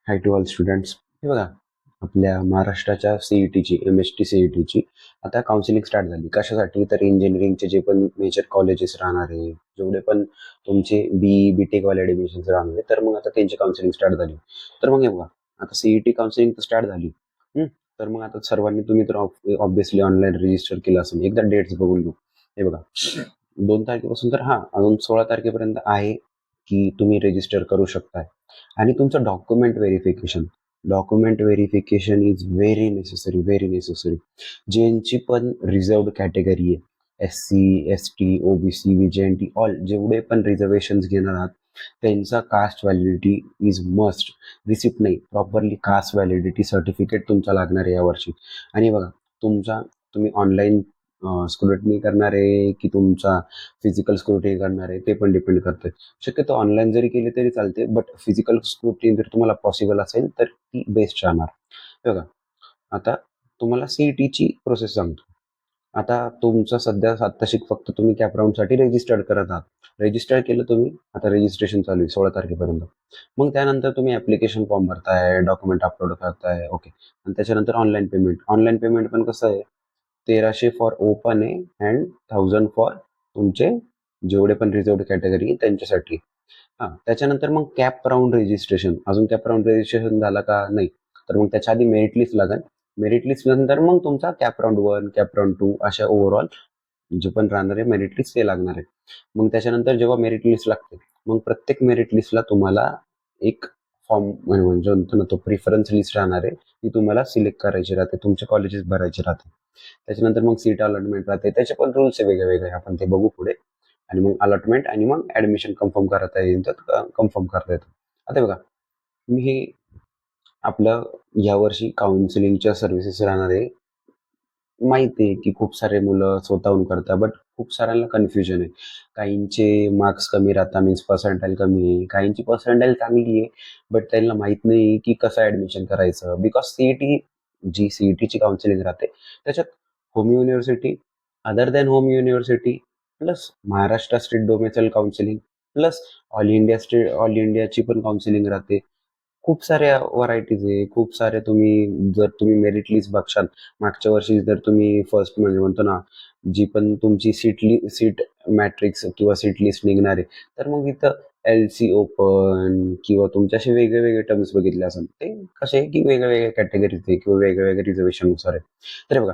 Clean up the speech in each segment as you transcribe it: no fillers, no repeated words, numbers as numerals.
High to all students. हे बघा, आपल्या महाराष्ट्राच्या सीईटीची MST सीईटीची आता काउन्सिलिंग स्टार्ट झाली. कशासाठी? तर इंजिनिअरिंगचे जे पण मेजर कॉलेजेस राहणार आहे, जेवढे पण तुमचे BTech वाले ॲडमिशन्स राहणार आहे, तर मग आता त्यांची काउन्सिलिंग स्टार्ट झाली. तर मग हे बघा, आता सीईटी काउन्सिलिंग तर स्टार्ट झाली. तर मग आता सर्वांनी तुम्ही तर ऑब्व्हियसली ऑनलाईन रजिस्टर केलं असेल. एकदा डेट्स बघून घेऊ. हे बघा, 2 तारखेपासून तर अजून 16 तारखेपर्यंत आहे की तुम्ही रजिस्टर करू शकताय. आणि तुमचं document verification is very necessary. ज्यांची पण रिझर्व्ड कॅटेगरी आहे, SC, ST, OBC, VJNT, all जेवढे पण रिझर्वेशन्स घेणार आहात, त्यांचा caste validity is must. Receipt नाही, प्रॉपरली कास्ट व्हॅलिडिटी सर्टिफिकेट तुमचा लागणार आहे यावर्षी. आणि बघा, तुम्ही ऑनलाईन स्क्रुटनी करणार आहे की तुमचा फिजिकल स्क्रुटनी करणार आहे, ते पण डिपेंड करतं. शक्यतो ऑनलाईन जरी केले तरी चालते, बट फिजिकल स्क्रुटनी जर तुम्हाला पॉसिबल असेल तर ती बेस्ट राहणार. बघा, आता तुम्हाला सीईटीची प्रोसेस सांगतो. आता तुमचं सध्या आत्ताशी फक्त तुम्ही कॅप राऊंडसाठी रजिस्टर्ड करत आहात. रजिस्टर केलं तुम्ही, आता रजिस्ट्रेशन चालू आहे 16 तारखेपर्यंत. मग त्यानंतर तुम्ही ॲप्लिकेशन फॉर्म भरताय, डॉक्युमेंट अपलोड करताय, ओके. आणि त्याच्यानंतर ऑनलाईन पेमेंट पण कसं आहे, 1300 फॉर ओपन आहे अँड 1000 फॉर तुमचे जेवढे पण रिझर्व्ड कॅटेगरी त्यांच्यासाठी. त्याच्यानंतर मग कॅप राऊंड रजिस्ट्रेशन. अजून कॅप राऊंड रजिस्ट्रेशन झालं का? नाही. तर मग त्याच्या आधी मेरिट लिस्ट लागेल. मेरिट लिस्ट नंतर मग तुमचा कॅप राऊंड 1, कॅप राऊंड 2 अशा ओव्हरऑल जे पण राहणार आहे मेरिट लिस्ट ते लागणार आहे. मग त्याच्यानंतर जेव्हा मेरिट लिस्ट लागते, मग प्रत्येक मेरिट लिस्टला तुम्हाला एक फॉर्म म्हणजे म्हणतो ना, तो प्रिफरन्स लिस्ट राहणार आहे, ती तुम्हाला सिलेक्ट करायची राहते, तुमचे कॉलेजेस भरायचे राहते. त्याच्यानंतर मग सीट अलॉटमेंट राहते, त्याचे पण रूल्स आहे वेगळे वेगळे, आपण ते बघू पुढे. आणि मग अलॉटमेंट आणि मग ऍडमिशन कन्फर्म करता येईल तर कन्फर्म करता येतं. आता बघा, मी हे आपलं यावर्षी काउन्सिलिंगच्या सर्व्हिसेस राहणार आहे. माहिती आहे की खूप सारे मुलं स्वतःहून करतात, बट खूप साऱ्यांना कन्फ्युजन आहे. काहींचे मार्क्स कमी राहतात, मीन्स पर्सेंटाईल कमी आहे, काहींची पर्सेंटाईल चांगली आहे, बट त्यांना माहीत नाही की कसं ॲडमिशन करायचं. बिकॉज सीईटीची काउन्सिलिंग राहते, त्याच्यात home university, other than home university, plus Maharashtra state domicile counselling, plus all इंडियाची पण काउन्सिलिंग राहते. खूप साऱ्या व्हरायटीज आहे. खूप सारे जर तुम्ही मेरिट लिस्ट बघशाल, मागच्या वर्षी जर तुम्ही फर्स्ट म्हणजे म्हणतो ना, जी पण तुमची सीट मॅट्रिक्स किंवा सीट लिस्ट निघणार आहे, तर मग इथं LC ओपन किंवा तुमचे असे वेगळे टर्म्स बघितले असेल, ते कसे आहे की वेगळ्या कॅटेगरीज आहे किंवा वेगळ्या रिझर्वेशननुसार आहे. तर बघा,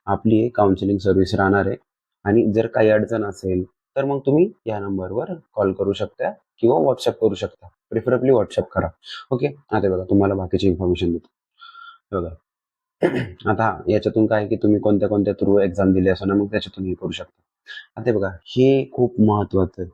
आपली एक काउन्सिलिंग सर्व्हिस राहणार आहे. आणि जर काही अडचण असेल तर मग तुम्ही या नंबरवर कॉल करू शकता किंवा व्हॉट्सअप करू शकता. प्रिफरेबली व्हॉट्सअप करा. ओके. आता बघा, तुम्हाला बाकीची इन्फॉर्मेशन देतो. बघा, आता याच्यातून काय की तुम्ही कोणत्या कोणत्या थ्रू एक्झाम दिली असं ना, मग त्याच्यातून हे करू शकता. आता बघा, हे खूप महत्वाचं आहे.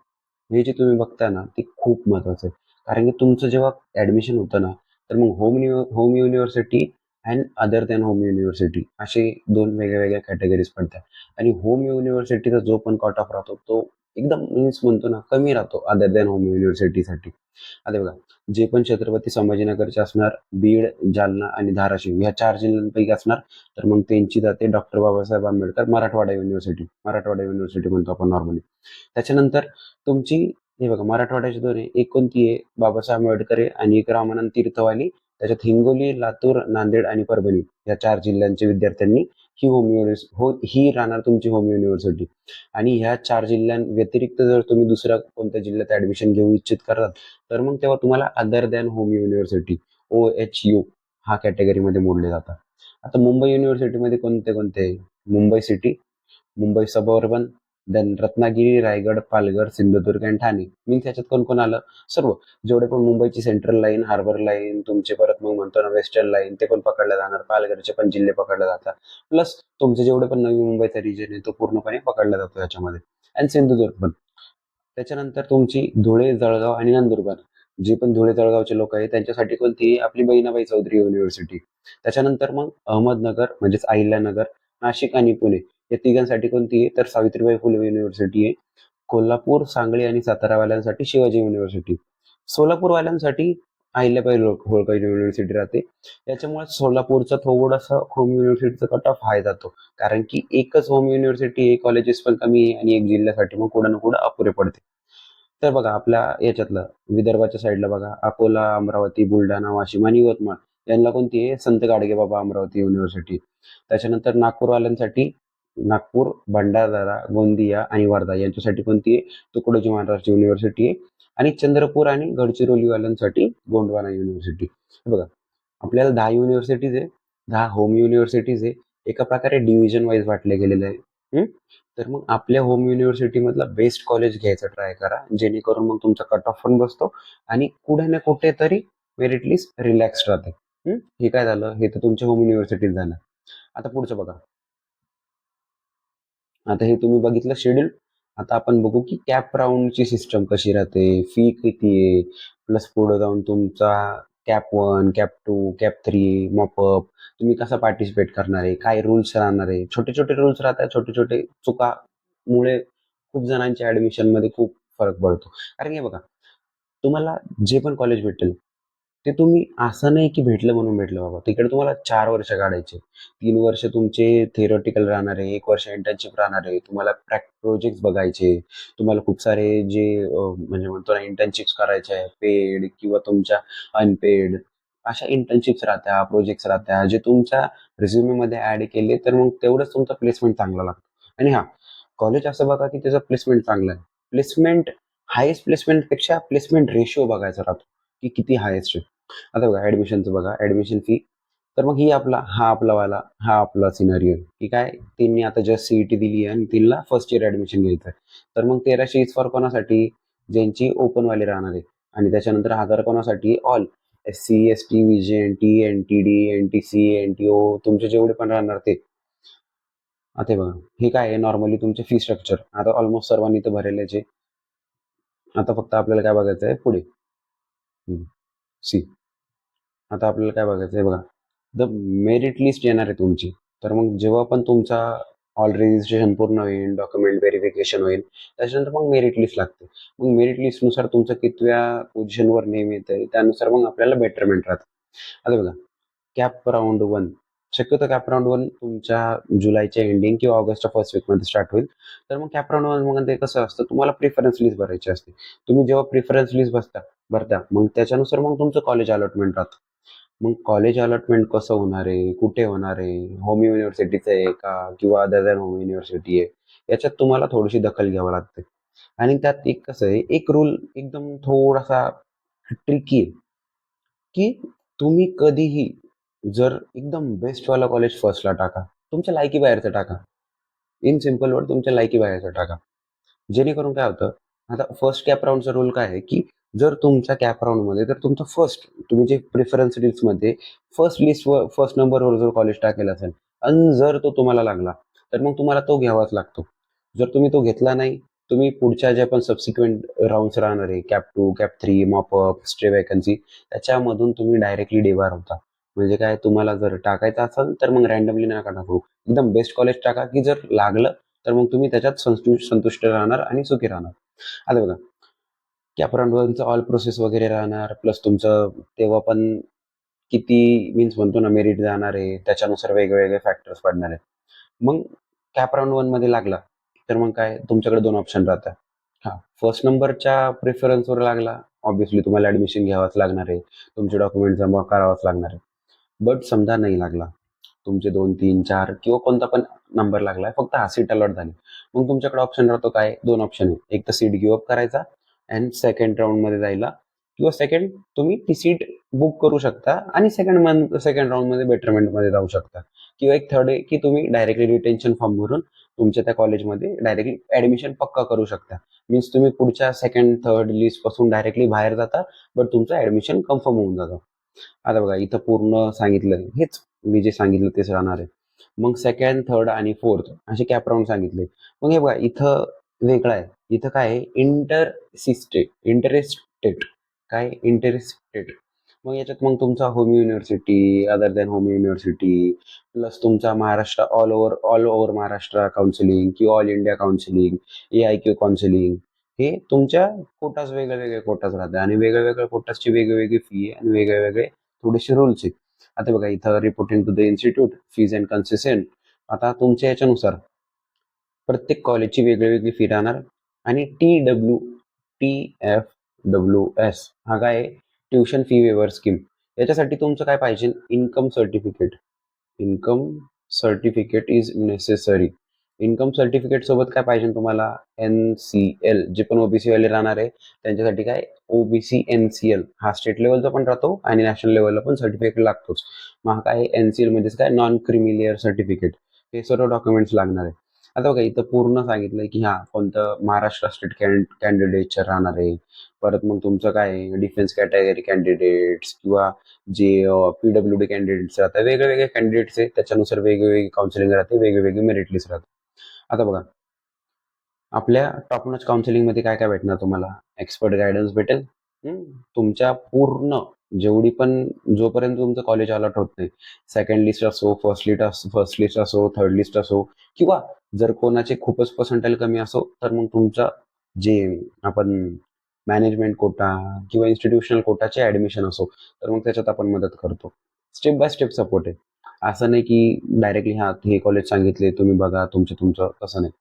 हे जे तुम्ही बघताय ना, ते खूप महत्वाचं आहे. कारण की तुमचं जेव्हा ऍडमिशन होतं ना, तर मग home university and other than home university असे 2 वेगळ्या कॅटेगरीज पडतात. आणि होम युनिव्हर्सिटीचा जो पण कट ऑफ राहतो, तो एकदम मीन्स म्हणतो ना, कमी राहतो अदर दॅन होम युनिव्हर्सिटीसाठी. आता बघा, जे पण छत्रपती संभाजीनगरचे असणार, बीड, जालना आणि धाराशिव ह्या 4 जिल्ह्यांपैकी असणार, तर मग त्यांची जाते डॉक्टर बाबासाहेब आंबेडकर मराठवाडा युनिव्हर्सिटी म्हणतो आपण नॉर्मली. त्याच्यानंतर तुमची हे बघा, मराठवाड्याची 2 आहे. एक कोणती आहे? बाबासाहेब आंबेडकर आहे आणि एक रामानंद तीर्थवाली. त्याच्यात हिंगोली, लातूर, नांदेड आणि परभणी या 4 जिल्ह्यांच्या विद्यार्थ्यांनी ही राहणार तुमची होम युनिव्हर्सिटी. आणि ह्या 4 जिल्ह्यांव्यतिरिक्त जर तुम्ही दुसऱ्या कोणत्या जिल्ह्यात ऍडमिशन घेऊ इच्छित कराल, तर मग तेव्हा तुम्हाला other than home university OHU हा कॅटेगरीमध्ये मोडले जातात. आता मुंबई युनिव्हर्सिटीमध्ये कोणते कोणते? Mumbai city, Mumbai suburban, then Ratnagiri, Raigad, Palghar, Sindhudurg आणि ठाणे. मीन्स याच्यात कोण कोण आलं? सर्व. जेवढे पण मुंबईची सेंट्रल लाईन, हार्बर लाईन, तुमचे परत मग म्हणतो ना वेस्टर्न लाईन, ते पण पकडले जाणार. पालघरचे पण जिल्हे पकडले जातात. प्लस तुमचे जेवढे पण नवी मुंबईचा रिजन आहे तो पूर्णपणे पकडला जातो याच्यामध्ये. आणि सिंधुदुर्ग पण. त्याच्यानंतर तुमची धुळे, जळगाव आणि नंदुरबार. जे पण धुळे जळगावचे लोक आहेत त्यांच्यासाठी कोणती? आपली बहिणाबाई चौधरी युनिव्हर्सिटी. त्याच्यानंतर मग अहमदनगर म्हणजेच अहिल्यानगर, नाशिक आणि पुणे या तिघांसाठी कोणती आहे? तर सावित्रीबाई फुले युनिव्हर्सिटी आहे. कोल्हापूर, सांगली आणि सातारावाल्यांसाठी शिवाजी युनिव्हर्सिटी. सोलापूरवाल्यांसाठी अहिल्याबाई होळकर युनिव्हर्सिटी राहते. याच्यामुळे सोलापूरचा थोडासा होम युनिव्हर्सिटीचा कट ऑफ हाय जातो. कारण की एकच होम युनिव्हर्सिटी आहे, कॉलेजेस पण कमी आहे आणि एक जिल्ह्यासाठी मग कुठं ना कुठं अपुरे पडते. तर बघा आपल्या याच्यातलं विदर्भाच्या साईडला बघा अकोला, अमरावती, बुलढाणा, वाशिम आणि यवतमाळ यांना कोणती आहे? संत गाडगेबाबा अमरावती युनिव्हर्सिटी. त्याच्यानंतर नागपूरवाल्यांसाठी नागपूर, भंडारदरा, गोंदिया आणि वर्धा यांच्यासाठी कोणती आहे? तुकडोजी महाराज युनिव्हर्सिटी आहे. आणि चंद्रपूर आणि गडचिरोलीवाल्यांसाठी गोंडवाना युनिव्हर्सिटी. हे बघा आपल्याला 10 युनिव्हर्सिटीज आहे, 10 होम युनिव्हर्सिटीज आहे. एका प्रकारे डिव्हिजन वाईज वाटले गेलेले आहे. तर मग आपल्या होम युनिव्हर्सिटी मधलं बेस्ट कॉलेज घ्यायचं ट्राय करा, जेणेकरून मग तुमचा कट ऑफ पण बसतो आणि कुठे ना कुठे तरी मेरिट लिस्ट रिलॅक्स राहते. हे काय झालं? हे तर तुमच्या होम युनिव्हर्सिटीत झालं. आता पुढचं बघा. आता हे तुम्ही बघितलं शेड्यूल. आता आपण बघू की कॅप राऊंडची सिस्टम कशी राहते, फी किती आहे, प्लस पुढे जाऊन तुमचा कॅप 1, कॅप 2, कॅप 3, मॉपअप तुम्ही कसा पार्टिसिपेट करणार आहे, काय रूल्स राहणार आहे. छोटे छोटे रूल्स राहतात, छोटे छोटे चुकामुळे खूप जणांच्या ऍडमिशन मध्ये खूप फरक पडतो. कारण हे बघा तुम्हाला जे पण कॉलेज भेटेल ते तुम्ही असं नाही की भेटलं म्हणून भेटलं बाबा. तिकडे तुम्हाला 4 वर्ष काढायचे. 3 वर्ष तुमचे थेरॉटिकल राहणार आहे, 1 वर्ष इंटर्नशिप राहणार आहे. तुम्हाला प्रोजेक्ट बघायचे. तुम्हाला खूप सारे जे म्हणजे म्हणतो ना इंटर्नशिप्स करायचे आहे, पेड किंवा तुमच्या अनपेड अशा इंटर्नशिप्स राहत्या, प्रोजेक्ट्स राहत्या, जे तुमच्या रिझ्युमे मध्ये ऍड केले तर मग तेवढंच तुमचा प्लेसमेंट चांगला लागतो. आणि हा कॉलेज असं बघा की त्याचं प्लेसमेंट चांगलं आहे. प्लेसमेंट हायेस्ट प्लेसमेंट पेक्षा प्लेसमेंट रेशिओ बघायचा राहतो की किती हायेस्ट आहे. आता बघा ऍडमिशनचं बघा, ऍडमिशन फी. तर मग ही हा आपला सिनारिओ आहे की काय त्यांनी आता जस्ट सीईटी दिली आहे आणि तिला फर्स्ट इयर ऍडमिशन घ्यायचं आहे. तर मग 1300 इज फॉर कोणासाठी? ज्यांची ओपन वाली राहणार आहे. आणि त्याच्यानंतर 1000 कोणासाठी? All SC, ST, VJNT, NTD, NTC, NTO तुमचे जेवढे पण राहणार ते. आता हे बघा हे काय आहे नॉर्मली तुमचे फी स्ट्रक्चर. आता ऑलमोस्ट सर्वांनी तर भरेलेच आहे. आता फक्त आपल्याला काय बघायचं आहे पुढे. सी आता आपल्याला काय बघायचं आहे बघा. द मेरिट लिस्ट येणार आहे तुमची. तर मग जेव्हा पण तुमचा ऑल रजिस्ट्रेशन पूर्ण होईल, डॉक्युमेंट व्हेरिफिकेशन होईल, त्याच्यानंतर मग मेरिट लिस्ट लागते. मग मेरिट लिस्टनुसार तुमचं कितव्या पोझिशनवर नेम येत आहे त्यानुसार मग आपल्याला बेटरमेंट राहतं. आता बघा कॅप राऊंड 1 शक्यतो कॅप राऊंड 1 तुमच्या जुलैच्या एंडिंग किंवा ऑगस्टच्या फर्स्ट वीकमध्ये स्टार्ट होईल. तर मग कॅप राऊंड 1 मध्ये कसं असतं, तुम्हाला प्रिफरन्स लिस्ट भरायची असते. तुम्ही जेव्हा प्रिफरन्स लिस्ट भरता मग त्याच्यानुसार मग तुमचं कॉलेज अलॉटमेंट राहतं. मग कॉलेज अलॉटमेंट कसं होणार आहे, कुठे होणार आहे, होम युनिव्हर्सिटीचं आहे का किंवा अदर दॅन होम युनिव्हर्सिटी आहे, याच्यात तुम्हाला थोडीशी दखल घ्यावी लागते. आणि त्यात एक कसं आहे, एक रूल एकदम थोडासा ट्रिकी आहे की तुम्ही कधीही जर एकदम बेस्टवाला कॉलेज फर्स्टला टाका, तुमच्या लायकी बाहेरचं टाका. इन सिम्पल वर्ड तुमच्या लायकी बाहेरचं टाका. जेणेकरून काय होतं, आता फर्स्ट कॅप राऊंडचा रूल काय आहे की जर तुमच्या कॅप राऊंडमध्ये तर तुमचं फर्स्ट तुम्ही जे प्रिफरन्स लिस्टमध्ये फर्स्ट नंबरवर जर कॉलेज टाकेल असेल आणि जर तो तुम्हाला लागला तर मग तुम्हाला तो घ्यावाच लागतो. जर तुम्ही तो घेतला नाही, तुम्ही पुढच्या ज्या पण सबसिक्वेंट राऊंड्स राहणार आहे cap 2, cap 3, mop up, stay vacancy त्याच्यामधून तुम्ही डायरेक्टली डेबार होता. म्हणजे काय तुम्हाला जर टाकायचं असेल तर मग रॅन्डमली नका टाकू. एकदम बेस्ट कॉलेज टाका की जर लागलं तर मग तुम्ही त्याच्यात संतुष्ट राहणार आणि सुखी राहणार. आता बघा कॅप राऊंड 1चं ऑल प्रोसेस वगैरे राहणार, प्लस तुमचं तेव्हा पण किती मीन्स म्हणतो ना मेरिट जाणार आहे, त्याच्यानुसार वेगवेगळे फॅक्टर्स पडणार आहेत. मग कॅप राऊंड 1 मध्ये लागला तर मग काय तुमच्याकडे 2 ऑप्शन राहतात. हा फर्स्ट नंबरच्या प्रेफरन्सवर लागला, ऑब्व्हियसली तुम्हाला ऍडमिशन घ्यावाच लागणार आहे, तुमचे डॉक्युमेंट जमा करावाच लागणार आहे. बट समजा नाही लागला, तुमचे 2, 3, 4 किंवा कोणता पण नंबर लागलाय, फक्त हा सीट अलॉट झाली. मग तुमच्याकडे ऑप्शन राहतो काय? 2 ऑप्शन आहे. एक तर सीट गिव्ह अप करायचा अँड सेकंड राऊंड मध्ये जायला, किंवा सेकंड तुम्ही ती सीट बुक करू शकता आणि सेकंड राऊंड मध्ये बेटरमेंट मध्ये जाऊ शकता. किंवा एक थर्ड आहे की तुम्ही डायरेक्टली रिटेन्शन फॉर्म भरून तुमच्या त्या कॉलेजमध्ये डायरेक्टली ऍडमिशन पक्का करू शकता. मीन्स तुम्ही पुढच्या सेकंड थर्ड लिस्ट पासून डायरेक्टली बाहेर जाता, बट तुमचं ऍडमिशन कन्फर्म होऊन जातं. आता बघा इथं पूर्ण सांगितलं हेच मी जे सांगितलं तेच राहणार आहे. मग सेकंड, थर्ड आणि फोर्थ असे कॅप राऊंड सांगितले. मग हे बघा इथं वेगळं आहे. इथं काय आहे इंटरेस्टेड काय इंटरेस्टेड. मग याच्यात मग तुमचा home university, other than home university, plus तुमचा Maharashtra all over Maharashtra counselling किंवा all India counselling, AIQ counselling, हे तुमच्या कोटास वेगळे वेगळे कोटास राहते आणि वेगळ्या वेगळ्या कोटासची वेगवेगळी फी आहे आणि वेगळे वेगळे थोडेसे रूल्स आहेत. आता बघा इथं reporting to the institute fees and concession. आता तुमच्या याच्यानुसार प्रत्येक कॉलेजची वेगळी वेगळी फी राहणार. आणि TW TFWS हा काय आहे? ट्युशन फी वेवर स्कीम. याच्यासाठी तुमचं काय पाहिजे? Income certificate. Income certificate is necessary. Income certificate सोबत काय पाहिजे तुम्हाला? NCL. जे पण ओबीसी वाले राहणार आहे त्यांच्यासाठी काय? ओबीसी NCL हा स्टेट लेवलचा पण राहतो आणि नॅशनल लेवलला पण सर्टिफिकेट लागतोच. मग हा काय? NCL म्हणजेच काय? Non creamy layer certificate. हे सर्व डॉक्युमेंट्स लागणार आहे. आता बघा इथं पूर्ण सांगितलंय की हा कोणतं महाराष्ट्र स्टेट कॅन्डिडेटच्या राहणार आहे. परत मग तुमचं काय डिफेन्स कॅटेगरी कॅन्डिडेट्स किंवा जे PWD कॅन्डिडेट्स राहतात, वेगवेगळे कॅन्डिडेट्स आहे त्याच्यानुसार वेगवेगळी काउन्सिलिंग राहते, वेगवेगळी मेरिट लिस्ट राहते. आता बघा आपल्या टॉप नॉच काउन्सिलिंगमध्ये काय काय भेटणार तुम्हाला? एक्सपर्ट गायडन्स भेटेल. तुमच्या पूर्ण जेवढी पण जोपर्यंत तुमचं कॉलेज अलॉट होत नाही, सेकंड लिस्ट असो, फर्स्ट लिस्ट असो, थर्ड लिस्ट असो, किंवा जर कोणाचे खूपच पर्सेंटाईल कमी असो तर मग तुमचं जे आपण मॅनेजमेंट कोटा किंवा इन्स्टिट्यूशनल कोटाचे ऍडमिशन असो तर मग त्याच्यात आपण मदत करतो. स्टेप बाय स्टेप सपोर्ट आहे. असं नाही की डायरेक्टली हा हे कॉलेज सांगितले तुम्ही बघा तुमचं तुमचं, तसं नाही.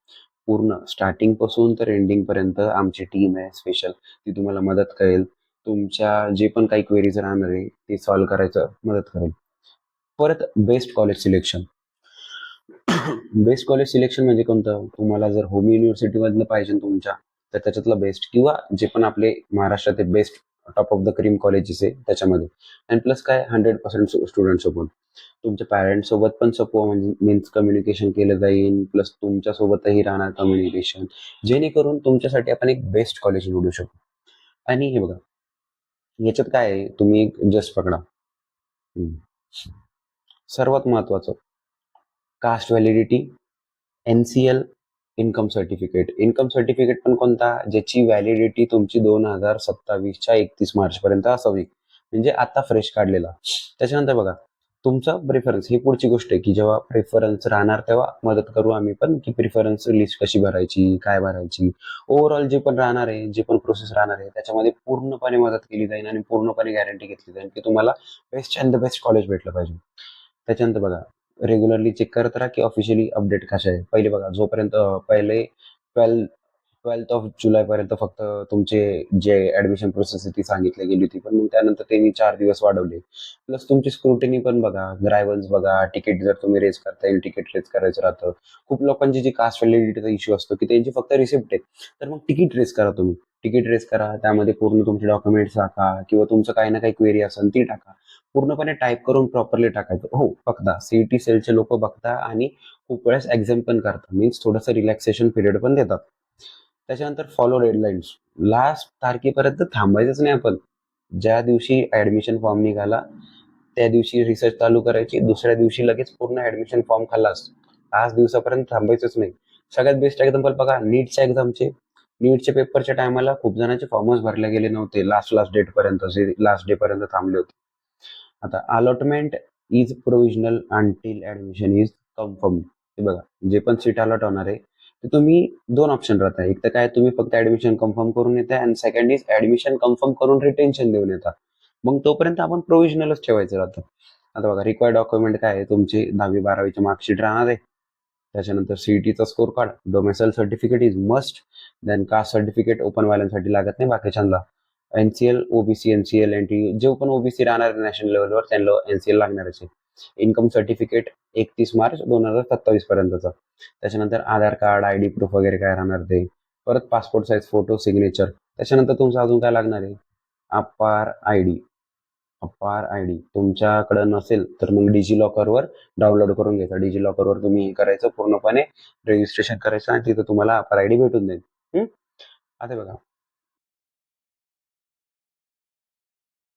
पूर्ण स्टार्टिंग पासून तर एंडिंग पर्यंत आमची टीम आहे स्पेशल, ती तुम्हाला मदत करेल. तुमच्या जे पण काही क्वेरीज राहणार आहे ते सॉल्व्ह करायचं मदत करेल. परत best college selection. Best college selection म्हणजे कोणतं? तुम्हाला जर होम युनिव्हर्सिटीमधलं पाहिजे तुमच्या तर त्याच्यातलं बेस्ट, किंवा जे पण आपले महाराष्ट्रातील best top of the cream colleges आहे त्याच्यामध्ये. आणि प्लस काय 100% स्टुडंट सोबत तुमच्या पॅरेंट्स सोबत पण म्हणजे मीन्स कम्युनिकेशन केलं जाईल, प्लस तुमच्या सोबतही राहणार कम्युनिकेशन, जेणेकरून तुमच्यासाठी आपण एक बेस्ट कॉलेज निवडू शकू. आणि हे बघा याच्यात काय आहे, तुम्ही एक जस्ट पकडा. सर्वात महत्वाचं caste validity, NCL, income certificate. Income certificate पण कोणता? ज्याची व्हॅलिडिटी तुमची 2027च्या 31 मार्च पर्यंत असावी, म्हणजे आता फ्रेश काढलेला. त्याच्यानंतर बघा तुमचा प्रेफरन्स, ही पुढची गोष्ट आहे की जेव्हा प्रेफरन्स राहणार तेव्हा मदत करू आम्ही पण की प्रेफरन्स लिस्ट कशी भरायची, काय भरायची. ओव्हरऑल जे पण राहणार आहे, जे पण प्रोसेस राहणार आहे त्याच्यामध्ये पूर्णपणे मदत केली जाईल आणि पूर्णपणे गॅरंटी घेतली जाईल की तुम्हाला best and the best college भेटलं पाहिजे. त्याच्यानंतर बघा रेग्युलरली चेक करत राहा की ऑफिशियली अपडेट कशा आहे. पहिले बघा जोपर्यंत पहिले 12th ऑफ जुलैपर्यंत फक्त तुमचे जे ऍडमिशन प्रोसेस आहे ती सांगितली गेली होती, पण मग त्यानंतर त्यांनी 4 दिवस वाढवले. प्लस तुमची स्क्रुटिनी पण बघा, ग्रायवल्स बघा, तिकीट जर तुम्ही रेज करता येईल तिकीट रेज करायचं राहतं. खूप लोकांची जी कास्ट व्हॅलिडिटीचा इश्यू असतो की त्यांची फक्त रिसिप्ट आहे, तर मग तिकीट रेज करा तुम्ही. तिकीट रेज करा, त्यामध्ये पूर्ण तुमचे डॉक्युमेंट्स टाका किंवा तुमचं काही ना काही क्वेरी असेल ती टाका. पूर्णपणे टाईप करून प्रॉपरली टाकायचं. हो बघता सीईटी सेलचे लोक बघता आणि खूप वेळेस एक्झाम पण करतात, मीन्स थोडंसं रिलॅक्सेशन पिरियड पण देतात. त्याच्यानंतर फॉलो डेडलाईन्स. लास्ट तारखेपर्यंत थांबायचंच नाही आपण. ज्या दिवशी ऍडमिशन फॉर्म निघाला त्या दिवशी रिसर्च चालू करायची, दुसऱ्या दिवशी लगेच पूर्ण ऍडमिशन फॉर्म खालास. 5 दिवसापर्यंत थांबायचंच नाही. सगळ्यात बेस्ट एक्झाम्पल बघा नीटच्या एक्झामचे. नीटच्या पेपरच्या टायमाला खूप जणांचे फॉर्मच भरले गेले नव्हते, लास्ट डेट पर्यंत, जे लास्ट डे पर्यंत थांबले होते. आता allotment is provisional until admission is confirm. हे बघा जे पण सीट अलॉट होणार आहे ते तुम्ही 2 ऑप्शन राहतात. एक तर काय तुम्ही फक्त ऍडमिशन कन्फर्म करून येता आणि सेकंड इज ऍडमिशन कन्फर्म करून रिटेन्शन देऊन येतात. मग तोपर्यंत आपण प्रोव्हिजनलच ठेवायचं राहतं. आता बघा रिक्वायर्ड डॉक्युमेंट काय आहे? तुमची 10वी-12वीची मार्कशीट राहणार आहे. त्याच्यानंतर सीईटीचा score card, domicile certificate is must. Then caste certificate open वाल्यांसाठी लागत नाही, बाकीच्यांना NCL, OBC, NCL, NT जे पण OBC राहणार नॅशनल लेवलवर त्यांना NCL लागणारच आहे. इन्कम सर्टिफिकेट 31 मार्च 2027 पर्यंतचा. त्याच्यानंतर आधार कार्ड, ID प्रूफ वगैरे काय राहणार ते. परत पासपोर्ट साईज फोटो, सिग्नेचर. त्याच्यानंतर तुमचं अजून काय लागणार आहे? अपार ID. अपार ID तुमच्याकडे नसेल तर मग डिजी लॉकरवर डाउनलोड करून घ्यायचा. डिजी लॉकरवर तुम्ही हे करायचं, पूर्णपणे रजिस्ट्रेशन करायचं आणि तिथं तुम्हाला अपार ID भेटून जाईल. आता बघा